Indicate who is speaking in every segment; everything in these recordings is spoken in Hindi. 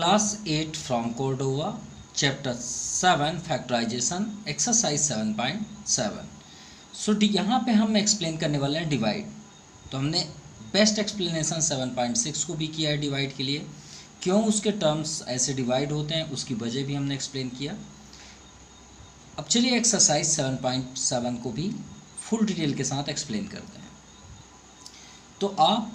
Speaker 1: Class 8 from Cordova, chapter 7 factorisation, exercise 7.7। So यहाँ पे हम एक्सप्लेन करने वाले हैं डिवाइड। तो हमने बेस्ट एक्सप्लेनेशन 7.6 को भी किया है डिवाइड के लिए, क्यों उसके टर्म्स ऐसे डिवाइड होते हैं उसकी वजह भी हमने एक्सप्लेन किया। अब चलिए एक्सरसाइज 7.7 को भी फुल डिटेल के साथ एक्सप्लेन करते हैं। तो आप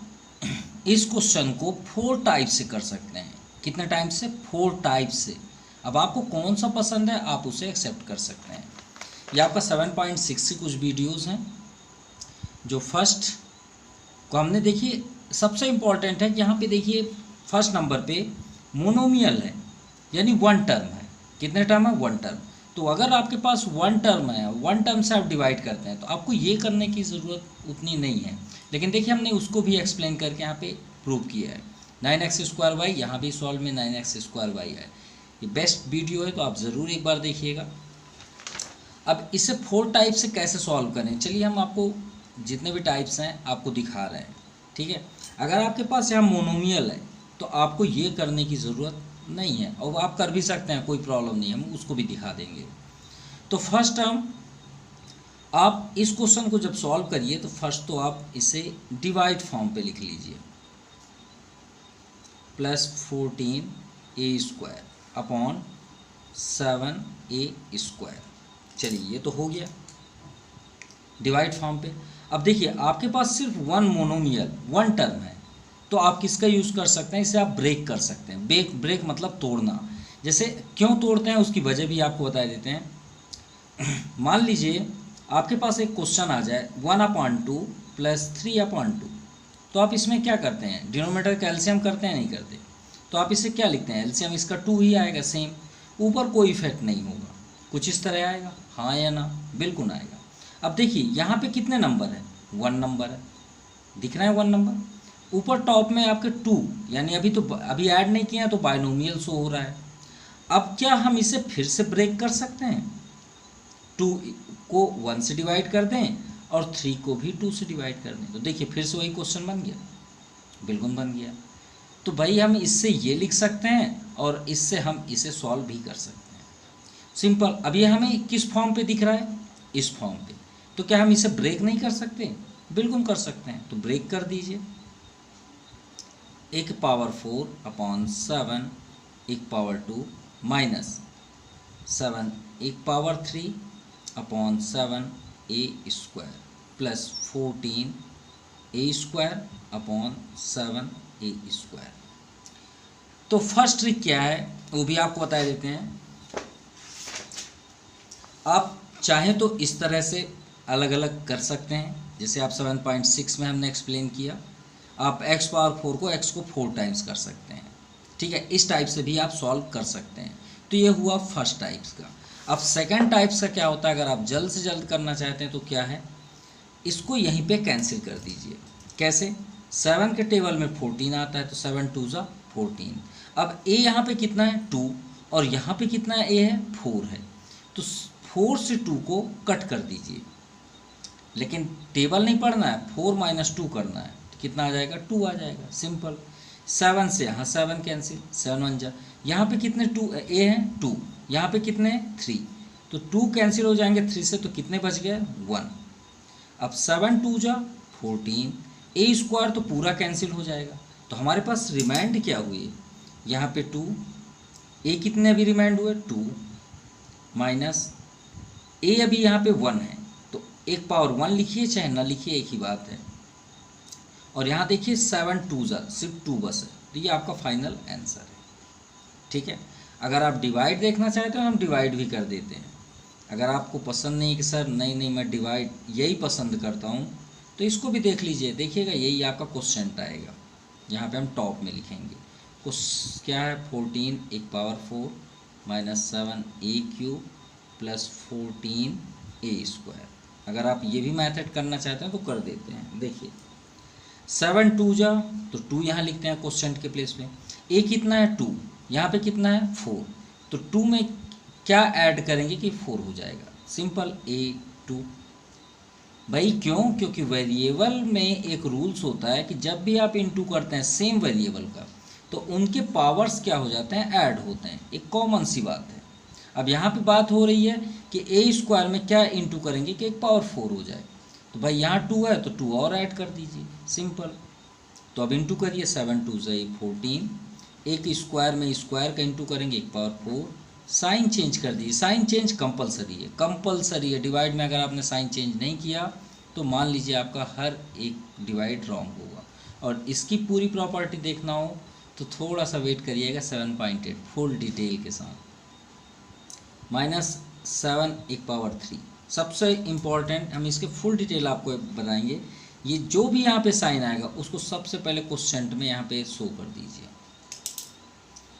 Speaker 1: इस क्वेश्चन को 4 टाइप से कर सकते हैं। कितने टाइप से? 4 टाइप से। अब आपको कौन सा पसंद है आप उसे एक्सेप्ट कर सकते हैं। ये आपका 7.6 से कुछ वीडियोस हैं। जो फर्स्ट को हमने देखिए, सबसे इम्पॉर्टेंट है कि यहाँ पे देखिए फर्स्ट नंबर पे मोनोमियल है, यानी वन टर्म है। कितने टर्म है? One term. तो अगर आपके पास वन टर्म है, वन टर्म से आप डिवाइड करते हैं तो आपको ये करने की ज़रूरत उतनी नहीं है। लेकिन देखिए हमने उसको भी एक्सप्लेन करके यहाँ पे प्रूव किया है। 9x² यहाँ भी सॉल्व में 9x² है। ये बेस्ट वीडियो है तो आप ज़रूर एक बार देखिएगा। अब इसे 4 टाइप से कैसे सॉल्व करें, चलिए हम आपको जितने भी टाइप्स हैं आपको दिखा रहे हैं। ठीक है, अगर आपके पास यहाँ मोनोमियल है तो आपको ये करने की ज़रूरत नहीं है, और आप कर भी सकते हैं, कोई प्रॉब्लम नहीं है, हम उसको भी दिखा देंगे। तो फर्स्ट टर्म, आप इस क्वेश्चन को जब सॉल्व करिए तो फर्स्ट तो आप इसे डिवाइड फॉर्म पे लिख लीजिए, +14a² अपॉन 7a²। चलिए ये तो हो गया डिवाइड फॉर्म पे। अब देखिए आपके पास सिर्फ वन मोनोमियल वन टर्म है, तो आप किसका यूज़ कर सकते हैं? इसे आप ब्रेक कर सकते हैं। ब्रेक मतलब तोड़ना। जैसे क्यों तोड़ते हैं उसकी वजह भी आपको बता देते हैं। मान लीजिए आपके पास एक क्वेश्चन आ जाए 1/2 + 3/2, तो आप इसमें क्या करते हैं? डिनोमिनेटर का एलसीएम करते हैं? नहीं करते। तो आप इसे क्या लिखते हैं? एलसीएम इसका 2 ही आएगा, सेम। ऊपर कोई इफेक्ट नहीं होगा, कुछ इस तरह आएगा, हाँ या ना? बिल्कुल आएगा। अब देखिए यहाँ पे कितने नंबर है? 1 नंबर है, दिख रहा है 1 नंबर। ऊपर टॉप में आपके 2, यानी अभी ऐड नहीं किया तो बाइनोमियल शो हो रहा है। अब क्या हम इसे फिर से ब्रेक कर सकते हैं? 2 को 1 से डिवाइड कर दें और 3 को भी 2 से डिवाइड कर दें, तो देखिए फिर से वही क्वेश्चन बन गया। बिल्कुल बन गया। तो भाई हम इससे ये लिख सकते हैं और इससे हम इसे सॉल्व भी कर सकते हैं, सिंपल। अब ये हमें किस फॉर्म पे दिख रहा है? इस फॉर्म पे। तो क्या हम इसे ब्रेक नहीं कर सकते? बिल्कुल कर सकते हैं। तो ब्रेक कर दीजिए। 1/4 upon 7 1/2 minus 7 1/3 upon 7a² plus 14a² upon 7a²। तो फर्स्ट ट्रिक क्या है वो भी आपको बता देते हैं। आप चाहें तो इस तरह से अलग अलग कर सकते हैं, जैसे आप 7.6 में हमने एक्सप्लेन किया। आप x⁴ को x को 4 टाइम्स कर सकते हैं। ठीक है, इस टाइप से भी आप सॉल्व कर सकते हैं। तो ये हुआ फर्स्ट टाइप्स का। अब सेकंड टाइप्स का क्या होता है? अगर आप जल्द से जल्द करना चाहते हैं तो क्या है, इसको यहीं पे कैंसिल कर दीजिए। कैसे? 7 के टेबल में 14 आता है, तो 7 2 ज़ा 14। अब a यहाँ पे कितना है? 2, और यहाँ पे कितना है? a है 4 है। तो 4 से 2 को कट कर दीजिए, लेकिन टेबल नहीं पढ़ना है, 4 - 2 करना है। तो कितना आ जाएगा? 2 आ जाएगा, सिंपल। 7 से यहाँ 7 कैंसिल, 7 1 जा। यहाँ पे कितने 2 a हैं? 2। यहाँ पे कितने? 3। तो 2 कैंसिल हो जाएंगे 3 से, तो कितने बच गए? 1। अब 7 2 जा 14, a² तो पूरा कैंसिल हो जाएगा। तो हमारे पास रिमाइंड क्या हुई? यहाँ पे 2, a कितने अभी रिमाइंड हुए? 2 माइनस a अभी यहाँ पे 1 है, तो 1/1 लिखिए चाहे ना लिखिए एक ही बात है। और यहाँ देखिए 7 2 जा सिर्फ 2 बस है। तो ये आपका फाइनल आंसर है। ठीक है, अगर आप डिवाइड देखना चाहते हो हम डिवाइड भी कर देते हैं। अगर आपको पसंद नहीं कि सर नहीं मैं डिवाइड यही पसंद करता हूँ, तो इसको भी देख लीजिए। देखिएगा यही आपका क्वेश्चन आएगा। यहाँ पे हम टॉप में लिखेंगे कुछ क्या है? 14 1/4 माइनस 7a³ प्लस 14a²। अगर आप ये भी मेथड करना चाहते हैं तो कर देते हैं। देखिए 7 2 जा तो 2 यहाँ लिखते हैं क्वेश्चन के प्लेस में। a कितना है? 2। यहाँ पे कितना है? 4। तो 2 में क्या ऐड करेंगे कि 4 हो जाएगा, सिंपल a2। भाई क्यों? क्योंकि वेरिएबल में एक रूल्स होता है कि जब भी आप इनटू करते हैं सेम वेरिएबल का, तो उनके पावर्स क्या हो जाते हैं, ऐड होते हैं। एक कॉमन सी बात है। अब यहाँ पे बात हो रही है कि ए स्क्वायर में क्या इंटू करेंगे कि एक पावर 4 हो जाए। तो भाई यहाँ 2 है तो 2 और ऐड कर दीजिए, सिंपल। तो अब इंटू करिए, 7 2 ज़ 14। एक स्क्वायर में स्क्वायर का इंटू करेंगे, एक पावर 4। साइन चेंज कर दीजिए, साइन चेंज कंपलसरी है, कंपलसरी है। डिवाइड में अगर आपने साइन चेंज नहीं किया तो मान लीजिए आपका हर एक डिवाइड रॉन्ग होगा। और इसकी पूरी प्रॉपर्टी देखना हो तो थोड़ा सा वेट करिएगा, 7.8 फुल डिटेल के साथ। -7 एक पावर 3 सबसे इम्पॉर्टेंट, हम इसके फुल डिटेल आपको बताएंगे। ये जो भी यहाँ पे साइन आएगा उसको सबसे पहले क्वेश्चन में यहाँ पे शो कर दीजिए।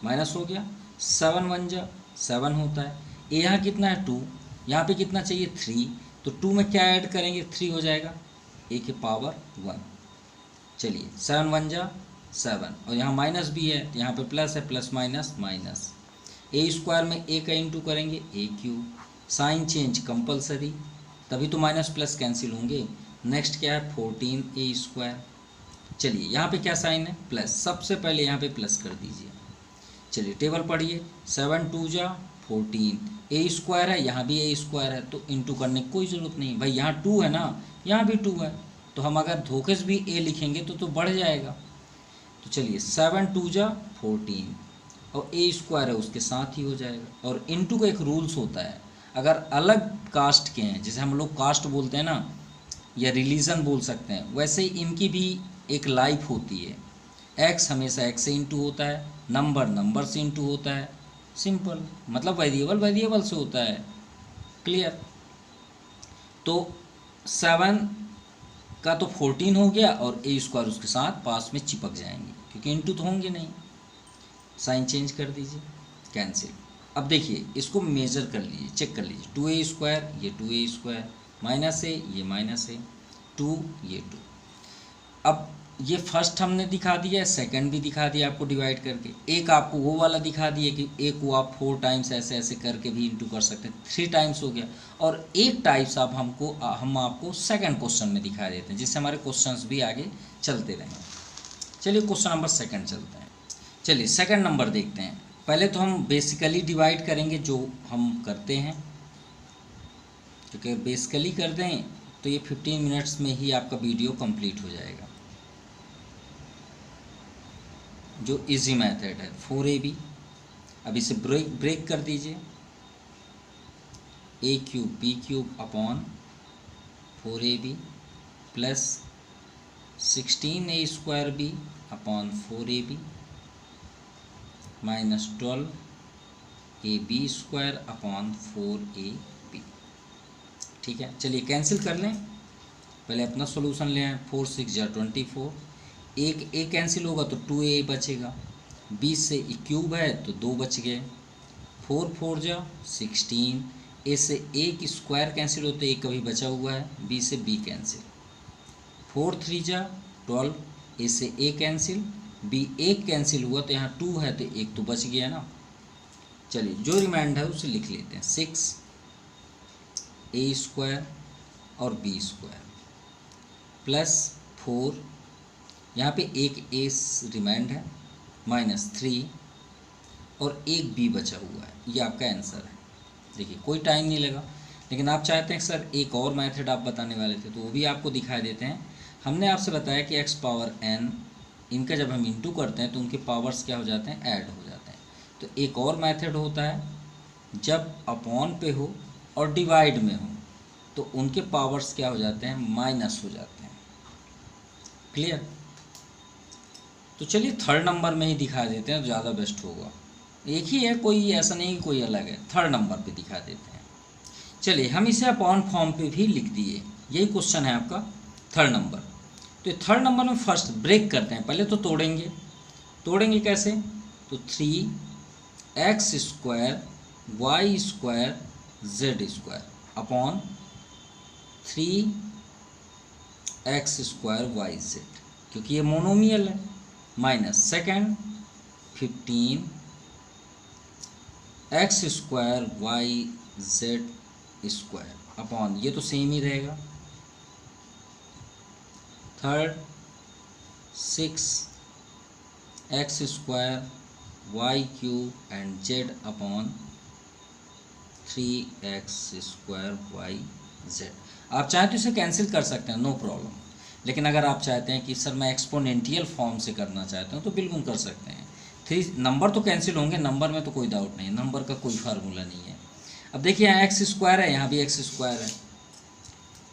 Speaker 1: माइनस हो गया, 7 1 जा 7 होता है। ए यहाँ कितना है 2, यहाँ पे कितना चाहिए 3, तो 2 में क्या ऐड करेंगे 3 हो जाएगा, ए के पावर 1। चलिए 7 1 जा 7, और यहाँ माइनस भी है तो यहाँ पे प्लस है, प्लस माइनस माइनस। ए स्क्वायर में ए का इंटू करेंगे, ए क्यूब। साइन चेंज कंपलसरी, तभी तो माइनस प्लस कैंसिल होंगे। नेक्स्ट क्या है 14 ए स्क्वायर। चलिए यहाँ पे क्या साइन है, प्लस, सबसे पहले यहाँ पे प्लस कर दीजिए। चलिए टेबल पढ़िए, 7 2 जा 14, ए स्क्वायर है, यहाँ भी ए स्क्वायर है, तो इंटू करने की कोई ज़रूरत नहीं। भाई यहाँ 2 है ना, यहाँ भी 2 है, तो हम अगर धोखे से भी ए लिखेंगे तो बढ़ जाएगा। तो चलिए 7 2 जा 14, और ए स्क्वायर है उसके साथ ही हो जाएगा। और इंटू का एक रूल्स होता है, अगर अलग कास्ट के हैं, जैसे हम लोग कास्ट बोलते हैं ना, या रिलीजन बोल सकते हैं, वैसे ही इनकी भी एक लाइफ होती है। एक्स हमेशा एक्स से इंटू होता है, नंबर नंबर से इंटू होता है, सिंपल। मतलब वेरिएबल वेरिएबल से होता है, क्लियर। तो 7 का तो 14 हो गया, और ए स्क्वायर उसके साथ पास में चिपक जाएंगे क्योंकि इंटू तो होंगे नहीं। साइन चेंज कर दीजिए, कैंसिल। अब देखिए इसको मेजर कर लीजिए, चेक कर लीजिए, 2a स्क्वायर, ये 2a स्क्वायर, माइनस है, ये माइनस है, 2 ये 2। अब ये फर्स्ट हमने दिखा दिया है, सेकंड भी दिखा दिया आपको डिवाइड करके। एक आपको वो वाला दिखा दिया कि एक को आप 4 टाइम्स ऐसे ऐसे करके भी इंटू कर सकते हैं, 3 टाइम्स हो गया। और एक टाइप्स आप हम आपको सेकंड क्वेश्चन में दिखा देते हैं, जिससे हमारे क्वेश्चंस भी आगे चलते रहेंगे। चलिए क्वेश्चन नंबर सेकंड चलते हैं। चलिए सेकंड नंबर देखते हैं। पहले तो हम बेसिकली डिवाइड करेंगे, जो हम करते हैं, क्योंकि बेसिकली कर दें तो ये 15 मिनट्स में ही आपका वीडियो कंप्लीट हो जाएगा। जो इजी मेथड है 4ab, अब इसे ब्रेक कर दीजिए, A cube B cube upon 4ab plus 16a square B upon 4ab minus 12ab square upon 4ab। ठीक है, चलिए कैंसिल कर लें। पहले अपना सॉल्यूशन ले आए, 4 6 जा 24, एक ए कैंसिल होगा तो 2a बचेगा, 20 से क्यूब है तो 2 बच गए, 4 4 जा 16, ए से एक स्क्वायर कैंसिल होते, एक कभी बचा हुआ है, बी से बी कैंसिल, 4 3 जा 12, ए से ए कैंसिल, बी एक कैंसिल हुआ तो यहाँ 2 है तो एक तो बच गया ना। चलिए जो रिमाइंडर है उसे लिख लेते हैं, 6 ए स्क्वायर और बी स्क्वायर प्लस 4, यहाँ पे एक ए रिमाइंड है, माइनस 3 और एक बी बचा हुआ है। ये आपका आंसर है। देखिए कोई टाइम नहीं लगा, लेकिन आप चाहते हैं सर एक और मेथड आप बताने वाले थे, तो वो भी आपको दिखा देते हैं। हमने आपसे बताया कि x पावर n, इनका जब हम इंटू करते हैं तो उनके पावर्स क्या हो जाते हैं, ऐड हो जाते हैं। तो एक और मेथड होता है, जब अपॉन पे हो और डिवाइड में हो तो उनके पावर्स क्या हो जाते हैं, माइनस हो जाते हैं, क्लियर। तो चलिए थर्ड नंबर में ही दिखा देते हैं, ज़्यादा बेस्ट होगा। एक ही है, कोई ऐसा नहीं कोई अलग है, थर्ड नंबर पे दिखा देते हैं। चलिए हम इसे अपॉन फॉर्म पे भी लिख दिए, यही क्वेश्चन है आपका थर्ड नंबर। तो थर्ड नंबर में फर्स्ट ब्रेक करते हैं, पहले तो तोड़ेंगे कैसे, तो 3x square Y square Z square upon 3x square Y Z, क्योंकि ये मोनोमियल है, minus second 15x square Y Z square upon, ये तो सेम ही रहेगा, third 6 X square Y cube and Z upon 3x square Y Z. आप चाहें तो इसे कैंसिल कर सकते हैं, नो प्रॉब्लम। लेकिन अगर आप चाहते हैं कि सर मैं एक्सपोनेंशियल फॉर्म से करना चाहता हूँ तो बिल्कुल कर सकते हैं। 3 नंबर तो कैंसिल होंगे, नंबर में तो कोई डाउट नहीं, नंबर का कोई फार्मूला नहीं है। अब देखिए यहाँ एक्स स्क्वायर है, यहाँ भी एक्स स्क्वायर है,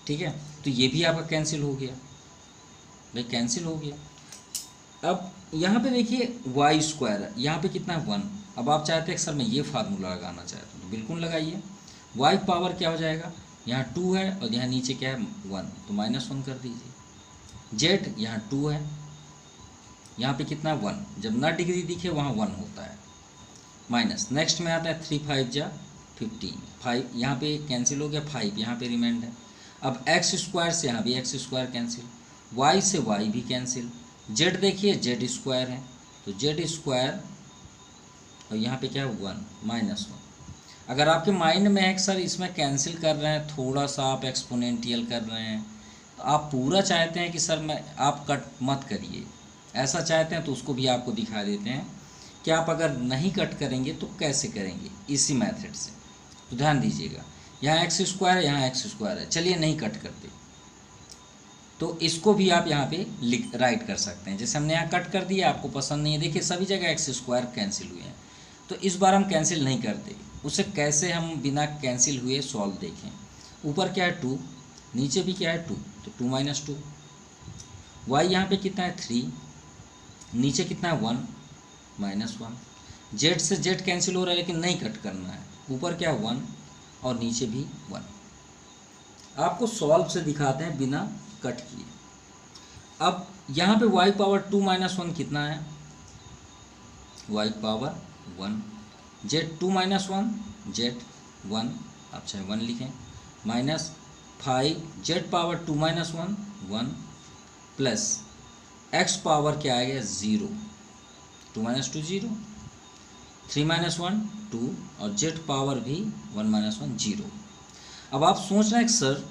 Speaker 1: ठीक है, तो ये भी आपका कैंसिल हो गया, भाई कैंसिल हो गया। अब यहाँ पे देखिए वाई स्क्वायर है, यहाँ पे कितना है 1। अब आप चाहते हैं सर मैं ये फार्मूला लगाना चाहता हूँ तो बिल्कुल लगाइए। वाई पावर क्या हो जाएगा, यहाँ 2 है और यहाँ नीचे क्या है 1, तो -1 कर दीजिए। जेड यहाँ 2 है, यहाँ पे कितना 1, जब ना डिग्री दिखे वहाँ 1 होता है, माइनस। नेक्स्ट में आता है 3 5 जा 15, 5 यहाँ पे कैंसिल हो गया, 5 यहाँ पे रिमाइंड है। अब एक्स स्क्वायर से यहाँ भी एक्स स्क्वायर कैंसिल, वाई से वाई भी कैंसिल, जेड देखिए जेड स्क्वायर है तो जेड स्क्वायर और यहाँ पे क्या है 1 -1। अगर आपके माइंड में है कि सर इसमें कैंसिल कर रहे हैं, थोड़ा सा आप एक्सपोनेंशियल कर रहे हैं, तो आप पूरा चाहते हैं कि सर मैं आप कट मत करिए, ऐसा चाहते हैं तो उसको भी आपको दिखा देते हैं कि आप अगर नहीं कट करेंगे तो कैसे करेंगे, इसी मेथड से। तो ध्यान दीजिएगा, यहाँ एक्स स्क्वायर है, यहाँ एक्स स्क्वायर है, चलिए नहीं कट करते तो इसको भी आप यहाँ पे लिख राइट कर सकते हैं। जैसे हमने यहाँ कट कर दिया, आपको पसंद नहीं है, देखिए सभी जगह एक्स स्क्वायर कैंसिल हुए हैं, तो इस बार हम कैंसिल नहीं करते। उसे कैसे हम बिना कैंसिल हुए सॉल्व देखें। ऊपर क्या है 2, नीचे भी क्या है 2, तो 2 - 2। वाई यहाँ पे कितना है 3, नीचे कितना है 1 -1। जेड से जेड कैंसिल हो रहा है लेकिन नहीं कट करना है, ऊपर क्या है 1 और नीचे भी 1। आपको सॉल्व से दिखाते हैं बिना कट किए। अब यहाँ पे y पावर 2 - 1 कितना है, y पावर 1, जेड 2 - 1 जेड 1, आप चाहे 1 लिखें, -5 Z power 2 - 1 1 plus x power क्या आ गया 0, 2 - 2 0, 3 - 1 2 और जेड पावर भी 1 - 1 0। अब आप सोच रहे हैं सर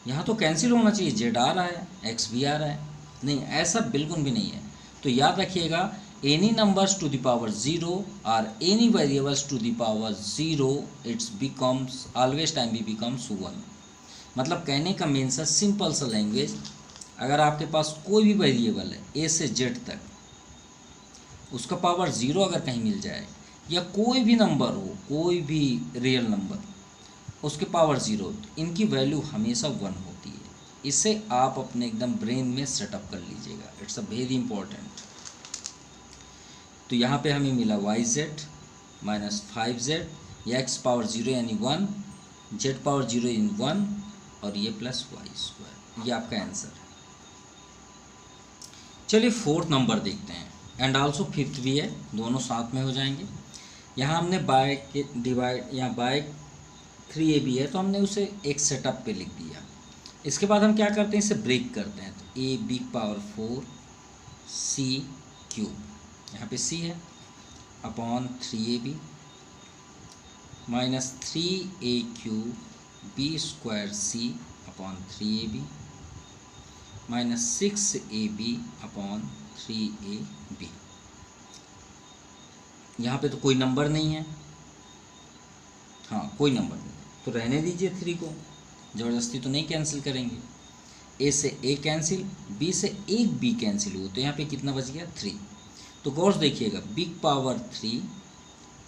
Speaker 1: यहाँ तो कैंसिल होना चाहिए, जेड आ रहा है एक्स भी आ रहा है, नहीं ऐसा बिल्कुल भी नहीं है। तो याद रखिएगा, any numbers to the power 0 और any variables to the power 0 it's becomes always time भी बिकम्स 1। मतलब कहने का मीन्स है सिंपल सा लैंग्वेज, अगर आपके पास कोई भी वेरिएबल है ए से जेड तक, उसका पावर 0 अगर कहीं मिल जाए या कोई भी नंबर हो, कोई भी रियल नंबर उसके पावर 0, इनकी वैल्यू हमेशा 1 होती है। इसे आप अपने एकदम ब्रेन में सेटअप कर लीजिएगा, इट्स अ वेरी इंपॉर्टेंट। तो यहाँ पे हमें मिला YZ -5Z, या x पावर 0 यानी 1, z पावर 0 यानी 1 और ये प्लस y², ये आपका आंसर है। चलिए 4th नंबर देखते हैं, एंड आल्सो 5th भी है, दोनों साथ में हो जाएंगे। यहाँ हमने बाय के डिवाइड, यहाँ बाय 3AB है तो हमने उसे एक सेटअप पे लिख दिया। इसके बाद हम क्या करते हैं, इसे ब्रेक करते हैं, तो AB पावर 4 C³ यहाँ पे C है upon 3AB minus 3A³ B² C upon 3AB minus 6AB upon 3AB। यहाँ पे तो कोई नंबर नहीं है, हाँ कोई नंबर नहीं, तो रहने दीजिए 3 को, ज़बरदस्ती तो नहीं कैंसिल करेंगे। ए से ए कैंसिल, बी से एक बी कैंसिल हुआ, तो यहाँ पे कितना बच गया 3। तो गौर से देखिएगा, बी पावर 3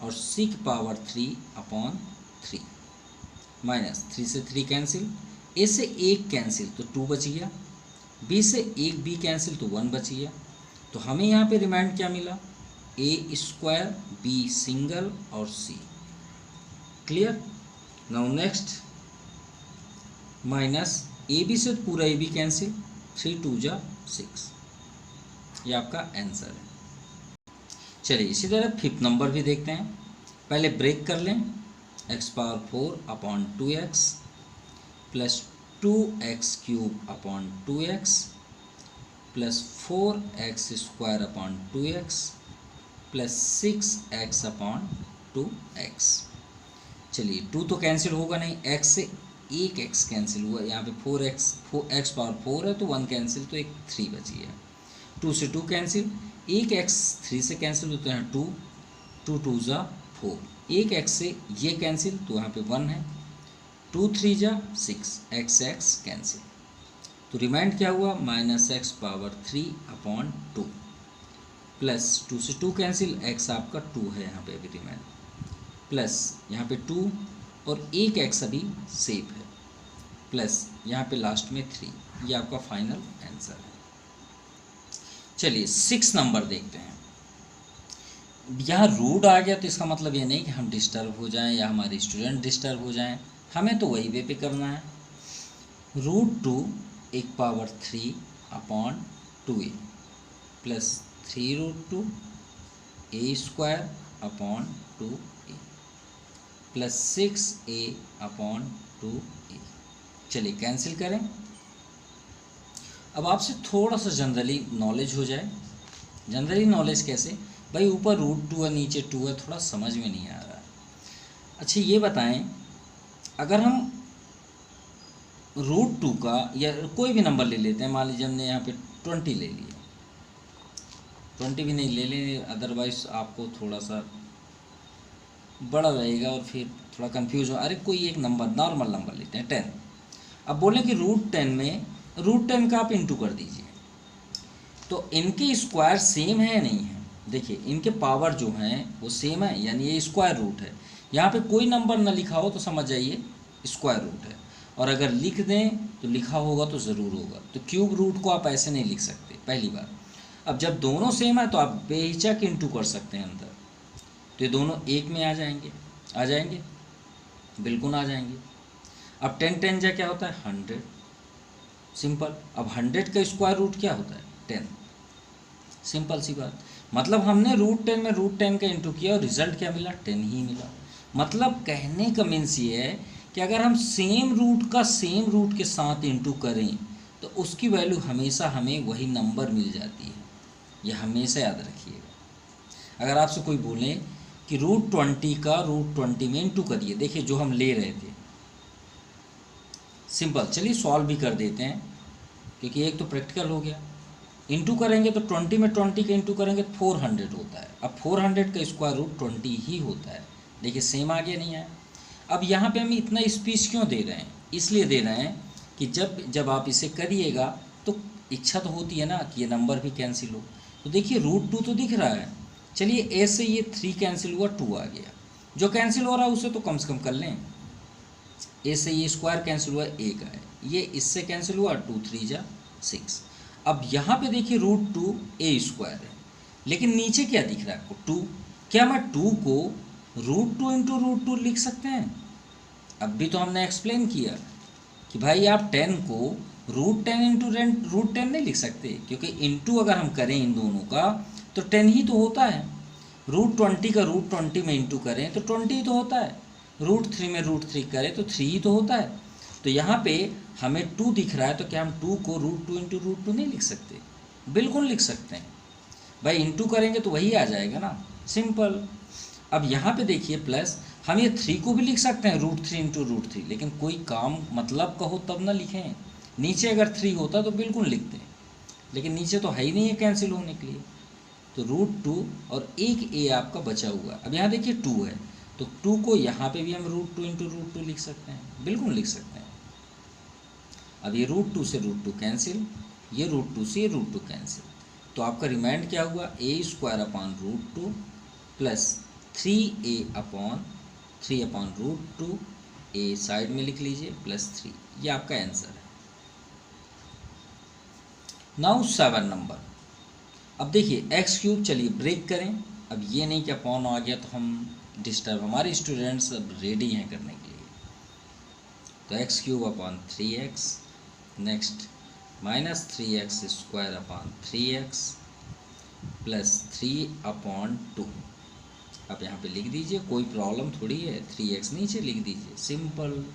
Speaker 1: और सी की पावर 3 अपॉन 3 माइनस 3 से 3 कैंसिल, ए से एक कैंसिल तो 2 बच गया, बी से एक बी कैंसिल तो 1 बच गया। तो हमें यहाँ पे रिमाइंड क्या मिला, A², बी सिंगल और C. Clear. Now next minus A B से पूरा ए बी कैंसिल, 3 2 जा 6, ये आपका आंसर है। चलिए इसी तरह 5th नंबर भी देखते हैं। पहले ब्रेक कर लें, x power 4 upon 2x plus 2x³ upon 2x plus 4x² upon 2x plus 6x upon 2x। चलिए 2 तो कैंसिल होगा नहीं, x से एक x कैंसिल हुआ, यहाँ पे 4x पावर 4 है तो 1 कैंसिल, तो एक 3 बच गया। 2 से 2 कैंसिल, एक एक्स 3 से कैंसिल होते हैं 2, 2 2 जा 4, एक एक्स से ये कैंसिल तो यहाँ पे 1 है, 2 3 जा 6, एक्स एक्स कैंसिल, तो रिमाइंड क्या हुआ -x⁻3/2 प्लस 2 से 2 कैंसिल, x आपका 2 है यहाँ पे अभी रिमाइंड, प्लस यहाँ पे 2 और एक x अभी सेव है, प्लस यहाँ पे लास्ट में 3, ये आपका फाइनल आंसर है। चलिए 6 नंबर देखते हैं। यहाँ रूट आ गया तो इसका मतलब ये नहीं कि हम डिस्टर्ब हो जाएं या हमारे स्टूडेंट डिस्टर्ब हो जाएं, हमें तो वही वे पे करना है। √2 प्लस 3√2 प्लस 6a/2a। चलिए कैंसिल करें। अब आपसे थोड़ा सा जनरली नॉलेज हो जाए। जनरली नॉलेज कैसे भाई, ऊपर √2 है नीचे 2 है, थोड़ा समझ में नहीं आ रहा है। अच्छा ये बताएं, अगर हम √2 का या कोई भी नंबर ले लेते हैं, मान लीजिए हमने यहाँ पे 20 ले लिया, 20 भी नहीं ले लें अदरवाइज आपको थोड़ा सा बड़ा रहेगा और फिर थोड़ा कंफ्यूज हो। अरे कोई एक नंबर नॉर्मल नंबर लेते हैं 10। अब बोले कि √10 में √10 का आप इंटू कर दीजिए, तो इनके स्क्वायर सेम है या नहीं है? देखिए इनके पावर जो हैं वो सेम है, यानी ये स्क्वायर रूट है। यहाँ पे कोई नंबर ना लिखा हो तो समझ जाइए स्क्वायर रूट है, और अगर लिख दें तो लिखा होगा तो ज़रूर होगा। तो क्यूब रूट को आप ऐसे नहीं लिख सकते, पहली बार। अब जब दोनों सेम है तो आप बेहिचक इंटू कर सकते हैं अंदर, तो ये दोनों एक में आ जाएंगे बिल्कुल आ जाएंगे। अब 10 10 जा क्या होता है 100, सिंपल। अब 100 का स्क्वायर रूट क्या होता है 10, सिंपल सी बात। मतलब हमने √10 में √10 का इंटू किया और रिजल्ट क्या मिला 10 ही मिला। मतलब कहने का मीन्स ये है कि अगर हम सेम रूट का सेम रूट के साथ इंटू करें तो उसकी वैल्यू हमेशा हमें वही नंबर मिल जाती है, यह हमेशा याद रखिएगा। अगर आपसे कोई बोले कि √20 का √20 में इंटू करिए, देखिए जो हम ले रहे थे सिंपल। चलिए सॉल्व भी कर देते हैं क्योंकि एक तो प्रैक्टिकल हो गया। इंटू करेंगे तो 20 में 20 का इंटू करेंगे तो 400 होता है। अब 400 का स्क्वायर रूट 20 ही होता है। देखिए सेम आ गया नहीं आया। अब यहाँ पे हम इतना स्पेस क्यों दे रहे हैं? इसलिए दे रहे हैं कि जब आप इसे करिएगा तो इच्छा तो होती है ना कि ये नंबर भी कैंसिल हो। तो देखिए √2 तो दिख रहा है, चलिए ए से ये 3 कैंसिल हुआ 2 आ गया, जो कैंसिल हो रहा है उसे तो कम से कम कर लें। ए से ये स्क्वायर कैंसिल हुआ 1 आए, ये इससे कैंसिल हुआ 2 3 जा 6। अब यहाँ पे देखिए √2 a² है, लेकिन नीचे क्या दिख रहा है आपको 2। क्या मैं 2 को √2 इंटू √2 लिख सकते हैं? अब भी तो हमने एक्सप्लेन किया कि भाई आप 10 को √10 इंटू √10 नहीं लिख सकते, क्योंकि इंटू अगर हम करें इन दोनों का तो 10 ही तो होता है। √20 का √20 में इंटू करें तो 20 ही तो होता है। √3 में √3 करें तो 3 ही तो होता है। तो यहाँ पे हमें 2 दिख रहा है, तो क्या हम 2 को √2 इंटू √2 नहीं लिख सकते? बिल्कुल लिख सकते हैं भाई, इंटू करेंगे तो वही आ जाएगा ना, सिंपल। अब यहाँ पे देखिए प्लस, हम ये 3 को भी लिख सकते हैं √3 इंटू √3, लेकिन कोई काम मतलब का हो तब ना लिखें। नीचे अगर 3 होता तो बिल्कुल लिखते हैं, लेकिन नीचे तो है ही नहीं है कैंसिल होने के लिए। तो √2 और एक ए आपका बचा हुआ। अब यहाँ देखिए 2 है, तो 2 को यहाँ पे भी हम √2 इंटू √2 लिख सकते हैं, बिल्कुल लिख सकते हैं। अब ये √2 से √2 कैंसिल, ये √2 से ये √2 कैंसिल, तो आपका रिमाइंड क्या हुआ a² प्लस 3a/√2, ए साइड में लिख लीजिए प्लस 3, ये आपका आंसर है। Now 7 number. अब देखिए x³ चलिए ब्रेक करें। अब ये नहीं कि अपॉन आ गया तो हम डिस्टर्ब, हमारे स्टूडेंट्स अब रेडी हैं करने के लिए। तो x³/3x, नेक्स्ट -3x²/3x प्लस 3/2। अब यहाँ पे लिख दीजिए, कोई प्रॉब्लम थोड़ी है, 3x नीचे लिख दीजिए, सिंपल।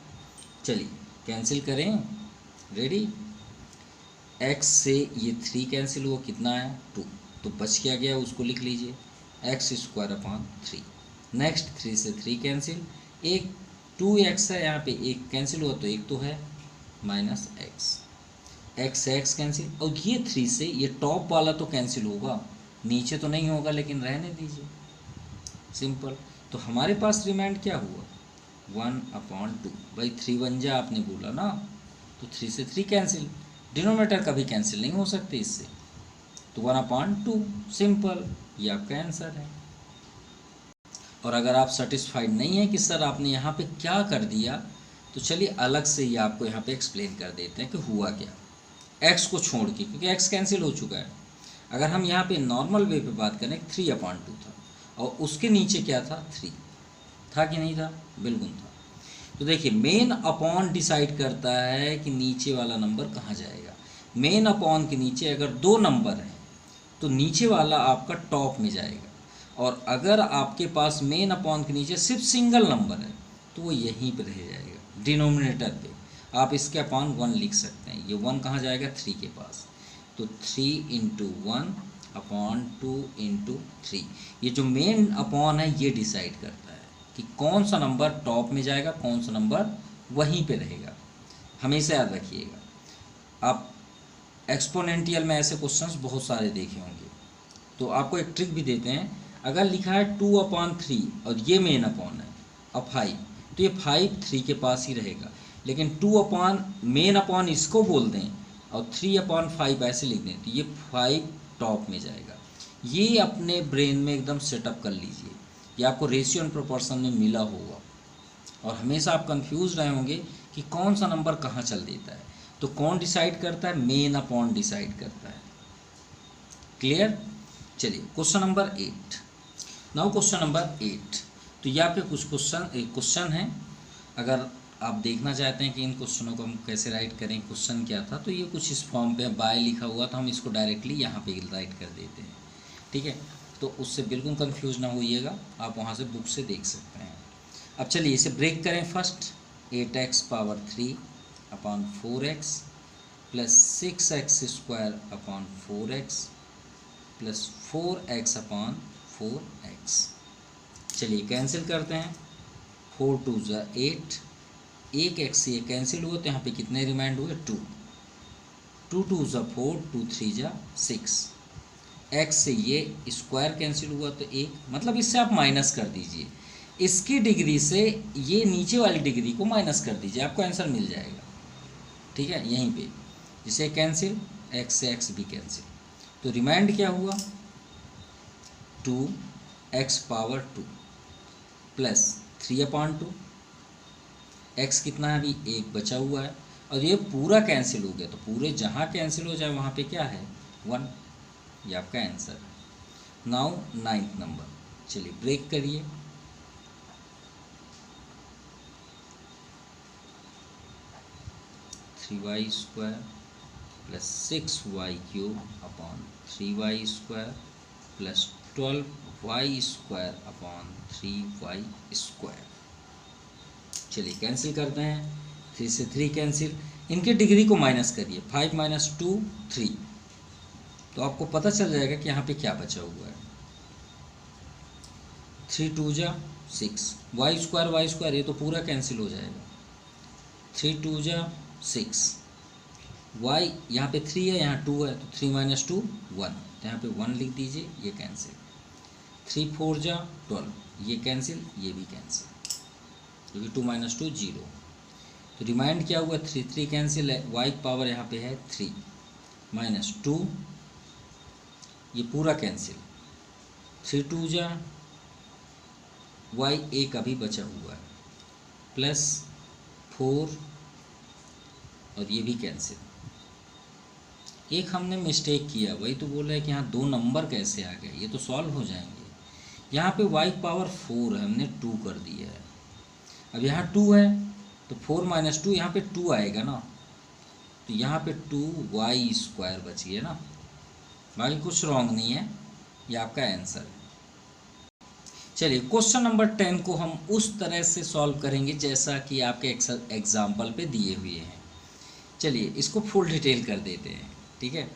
Speaker 1: चलिए कैंसिल करें, रेडी। x से ये 3 कैंसिल हुआ, कितना है 2, तो बच क्या गया उसको लिख लीजिए x²/3। नेक्स्ट 3 से 3 कैंसिल, एक 2x है यहाँ पे, एक कैंसिल हुआ तो एक तो है -x, x कैंसिल, और ये 3 से ये टॉप वाला तो कैंसिल होगा, नीचे तो नहीं होगा लेकिन रहने दीजिए, सिंपल। तो हमारे पास रिमाइंड क्या हुआ 1/2। भाई 3 1 जा आपने बोला ना, तो 3 से 3 कैंसिल, डिनोमिनेटर कभी कैंसिल नहीं हो सकते इससे, तो 1/2 सिंपल, ये आपका आंसर है। और अगर आप सेटिस्फाइड नहीं है कि सर आपने यहाँ पे क्या कर दिया, तो चलिए अलग से ही आपको यहाँ पे एक्सप्लेन कर देते हैं कि हुआ क्या x को छोड़ के, क्योंकि x कैंसिल हो चुका है। अगर हम यहाँ पे नॉर्मल वे पे बात करें 3/2 था और उसके नीचे क्या था 3 था कि नहीं था, बिल्कुल था। तो देखिए मेन अपॉन डिसाइड करता है कि नीचे वाला नंबर कहाँ जाएगा। मेन अपॉन के नीचे अगर 2 नंबर है तो नीचे वाला आपका टॉप में जाएगा, और अगर आपके पास मेन अपॉन के नीचे सिर्फ सिंगल नंबर है तो वो यहीं पर रह जाएगा डिनोमिनेटर पे। आप इसके अपॉन 1 लिख सकते हैं, ये 1 कहाँ जाएगा 3 के पास, तो 3 × 1/2 × 3। ये जो मेन अपॉन है ये डिसाइड करता है कि कौन सा नंबर टॉप में जाएगा, कौन सा नंबर वहीं पे रहेगा। हमेशा याद रखिएगा। आप एक्सपोनेंशियल में ऐसे क्वेश्चंस बहुत सारे देखे होंगे, तो आपको एक ट्रिक भी देते हैं। अगर लिखा है 2/3 और ये मेन अपॉन है और 5, तो ये 5 3 के पास ही रहेगा, लेकिन 2 मेन अपॉन इसको बोल दें और 3/5 ऐसे लिख दें तो ये 5 टॉप में जाएगा। ये अपने ब्रेन में एकदम सेटअप कर लीजिए, ये आपको रेशियो एंड प्रोपोर्शन में मिला होगा। और हमेशा आप कंफ्यूज रहे होंगे कि कौन सा नंबर कहाँ चल देता है, तो कौन डिसाइड करता है, मेन अपॉन डिसाइड करता है। क्लियर। चलिए question number 8। Now question number 8, तो ये आपके कुछ क्वेश्चन हैं। अगर आप देखना चाहते हैं कि इन क्वेश्चनों को हम कैसे राइट करें, क्वेश्चन क्या था, तो ये कुछ इस फॉर्म पे बाय लिखा हुआ था, हम इसको डायरेक्टली यहाँ पे राइट कर देते हैं, ठीक है। तो उससे बिल्कुल कंफ्यूज ना होइएगा, आप वहाँ से बुक से देख सकते हैं। अब चलिए इसे ब्रेक करें। First 8x⁴x plus 6x² 4x plus 4x/4x। चलिए कैंसिल करते हैं। 4 2 8, एक x से ये कैंसिल हुआ तो यहाँ पे कितने रिमाइंड हुए 2, 2 2 4, 2 3 6, x से ये स्क्वायर कैंसिल हुआ तो 1, मतलब इससे आप माइनस कर दीजिए, इसकी डिग्री से ये नीचे वाली डिग्री को माइनस कर दीजिए, आपको आंसर मिल जाएगा, ठीक है। यहीं पे जिसे कैंसिल, x से x भी कैंसिल, तो रिमाइंड क्या हुआ 2x⁴ प्लस 3/2, x कितना है अभी 1 बचा हुआ है, और ये पूरा कैंसिल हो गया, तो पूरे जहाँ कैंसिल हो जाए वहाँ पे क्या है 1, ये आपका आंसर है। नाउ 9th नंबर, चलिए ब्रेक करिए। (3y² + 6y³ / 3y² + 12y² / 3y²। चलिए कैंसिल करते हैं, 3 से 3 कैंसिल, इनके डिग्री को माइनस करिए, 5 - 2 3, तो आपको पता चल जाएगा कि यहाँ पे क्या बचा हुआ है। 3 2 6, y² ये तो पूरा कैंसिल हो जाएगा, 3 2 6, y यहाँ पे 3 है, यहाँ 2 है, तो 3 - 2 1, तो यहाँ पे 1 लिख दीजिए, ये कैंसिल। 3 4 12, ये कैंसिल, ये भी कैंसिल, क्योंकि 2 - 2 0, तो रिमाइंड क्या हुआ 3 3 कैंसिल है, y पावर यहाँ पे है 3 - 2, ये पूरा कैंसिल, 3 2 y एक अभी बचा हुआ है, प्लस 4 और ये भी कैंसिल। एक हमने मिस्टेक किया, वही तो बोल रहा है कि यहाँ 2 नंबर कैसे आ गए, ये तो सॉल्व हो जाएंगे। यहाँ पे y पावर 4 है, हमने 2 कर दिया है, अब यहाँ 2 है तो 4 - 2 यहाँ पे 2 आएगा ना, तो यहाँ पे 2y² बच गया ना, बाकी कुछ रॉन्ग नहीं है, ये आपका आंसर है। चलिए क्वेश्चन नंबर 10 को हम उस तरह से सॉल्व करेंगे जैसा कि आपके एग्जाम्पल पे दिए हुए हैं। चलिए इसको फुल डिटेल कर देते हैं, ठीक है।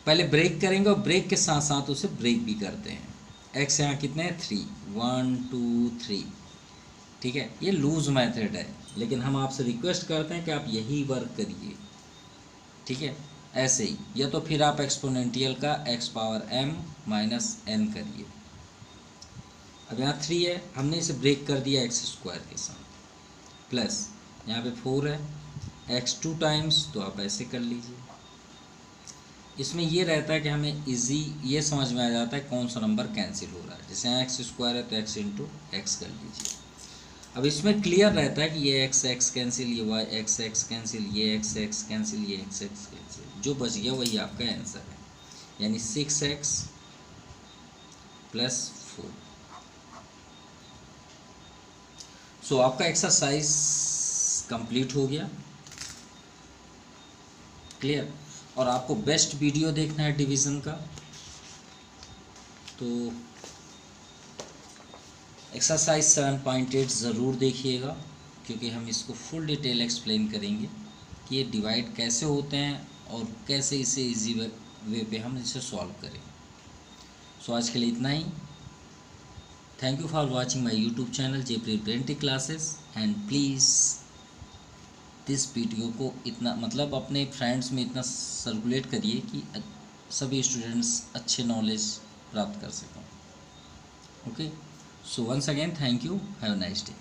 Speaker 1: पहले ब्रेक करेंगे और ब्रेक के साथ साथ उसे ब्रेक भी करते हैं। x यहाँ कितने हैं 3, 1 2 3, ठीक है। ये लूज मेथड है, लेकिन हम आपसे रिक्वेस्ट करते हैं कि आप यही वर्क करिए, ठीक है। ऐसे ही, या तो फिर आप एक्सपोनेंशियल का x power m minus n करिए। अब यहाँ 3 है, हमने इसे ब्रेक कर दिया x स्क्वायर के साथ, प्लस यहाँ पे 4 है, x 2 टाइम्स, तो आप ऐसे कर लीजिए। इसमें ये रहता है कि हमें इजी ये समझ में आ जाता है कौन सा नंबर कैंसिल हो रहा है। जैसे यहाँ एक्स स्क्वायर है तो x इंटू एक्स कर लीजिए। अब इसमें क्लियर रहता है कि ये x x कैंसिल, ये y x x कैंसिल, ये x x कैंसिल, ये x x कैंसिल, जो बच गया वही आपका आंसर है, यानी 6x प्लस 4। सो आपका एक्सरसाइज कंप्लीट हो गया, क्लियर। और आपको बेस्ट वीडियो देखना है डिवीज़न का, तो एक्सरसाइज 7.8 ज़रूर देखिएगा, क्योंकि हम इसको फुल डिटेल एक्सप्लेन करेंगे कि ये डिवाइड कैसे होते हैं और कैसे इसे इजी वे पे हम इसे सॉल्व करें। सो आज के लिए इतना ही। Thank you for watching my YouTube channel Jaipreet ब्रेंटी क्लासेस, एंड प्लीज़ इस वीडियो को इतना मतलब अपने फ्रेंड्स में इतना सर्कुलेट करिए कि सभी स्टूडेंट्स अच्छे नॉलेज प्राप्त कर सकें। Okay, so once again thank you, have a nice day.